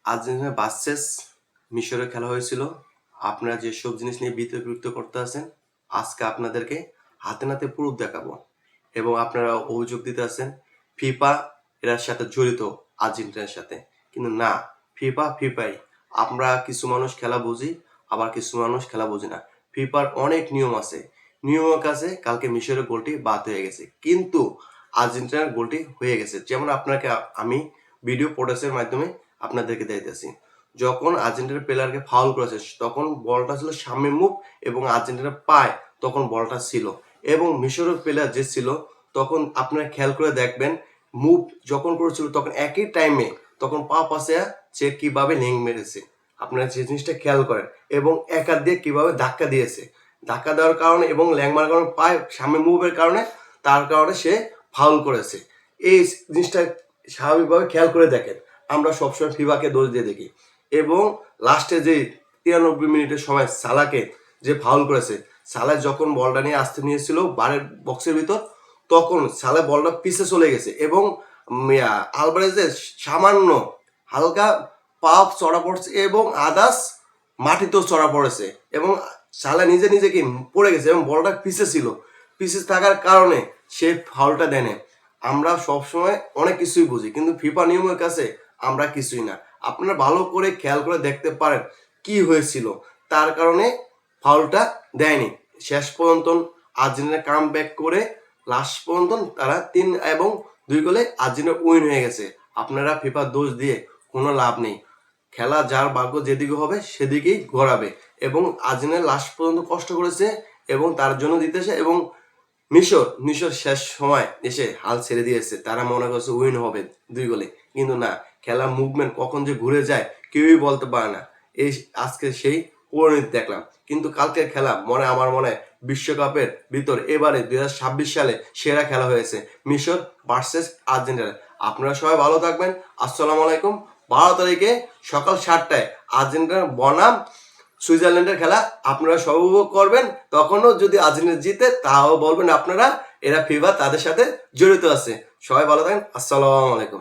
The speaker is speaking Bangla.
আর্জেন্টিনা ভার্সেস মিশরের খেলা হয়েছিল। আপনারা যেসব জিনিস নিয়ে বিতর্কিত করতে আছেন, আজকে আপনাদেরকে হাতে নাতে প্রুফ দেখাবো এবং আপনারা অভিযোগ দিতে আছেন ফিফা এর সাথে জড়িত আর্জেন্টিনার সাথে। কিন্তু না, ফিফাই। আমরা কিছু মানুষ খেলা বুঝি, আবার কিছু মানুষ খেলা বুঝি না। ফিফার অনেক নিয়ম আছে। নিয়মের কাছে কালকে মিশরের গোলটি বাদ হয়ে গেছে, কিন্তু আর্জেন্টিনার গোলটি হয়ে গেছে। যেমন আপনাকে আমি ভিডিও ফুটেজের মাধ্যমে আপনাদেরকে দিতেছি। যখন আর্জেন্টিনার প্লেয়ারকে ফাউল করেছে তখন বলটা ছিল সামনে মুখ এবং আর্জেন্টিনার পায় তখন বলটা ছিল, এবং মিশরের প্লেয়ার যে ছিল তখন আপনারা খেয়াল করে দেখবেন মুভ যখন করেছিল তখন একই টাইমে তখন পা পাশে সে কিভাবে লেং মেরেছে। আপনারা যে জিনিসটা খেয়াল করেন, এবং একা দিয়ে কিভাবে ধাক্কা দিয়েছে। ধাক্কা দেওয়ার কারণে এবং ল্যাং মারার কারণে পায় সামনে মুভের কারণে, তার কারণে সে ফাউল করেছে। এই জিনিসটা স্বাভাবিকভাবে খেয়াল করে দেখেন। আমরা সবসময় ফিফাকে দোষ দিয়ে দেখি, এবং লাস্টে যে 93 মিনিটের সময় সালাকে যে ফাউল করেছে, সালা যখন বলটা নিয়ে আসতে নিয়েছিল বারের বক্সের ভিতর, তখন সালা বলটা পিছে চলে গেছে এবং আলভারেজের সামান্য হালকা পাপ চড়া পড়ছে এবং আদাস মাটিতেও চড়া পড়েছে, এবং সালা নিজে নিজে কি পড়ে গেছে এবং বলটা পিছে ছিল। পিছে থাকার কারণে সে ফাউলটা দেনে। আমরা সবসময় অনেক কিছুই বুঝি, কিন্তু ফিফা নিয়মের কাছে আমরা কিছুই না। আপনারা ভালো করে খেয়াল করে দেখতে পারেন কি হয়েছিল, তার কারণে ফাউলটা দেয়নি। শেষ পর্যন্ত আর্জেন্টিনা কাম ব্যাক করে লাস্ট পর্যন্ত তারা 3-2 গোলে আর্জেন্টিনা উইন হয়ে গেছে। আপনারা ফিফার দোষ দিয়ে কোনো লাভ নেই। খেলা যার ভাগ্য যেদিকে হবে সেদিকেই গড়াবে, এবং আর্জেন্টিনা লাস্ট পর্যন্ত কষ্ট করেছে এবং তার জন্য দিতেছে। এবং মিশর শেষ সময় এসে হাল ছেড়ে দিয়েছে। তারা মনে করছে উইন হবে 2 গোলে, কিন্তু না, খেলা মুভমেন্ট কখন যে ঘুরে যায় কেউই বলতে পারে না। এই আজকে সেই পরিণতি দেখলাম। কিন্তু কালকের খেলা আমার মনে হয় বিশ্বকাপের ভিতর এবারে 2026 সালে সেরা খেলা হয়েছে মিশর ভার্সেস আর্জেন্টিনা। আপনারা সবাই ভালো থাকবেন। আসসালামু আলাইকুম। 12 তারিখে সকাল 7টায় আর্জেন্টিনার বনাম সুইজারল্যান্ডের খেলা আপনারা সব উপভোগ করবেন। তখনও যদি আর্জেন্টিনা জিতে তাও বলবেন আপনারা এরা ফিফা তাদের সাথে জড়িত আছে। সবাই ভালো থাকেন। আসসালামু আলাইকুম।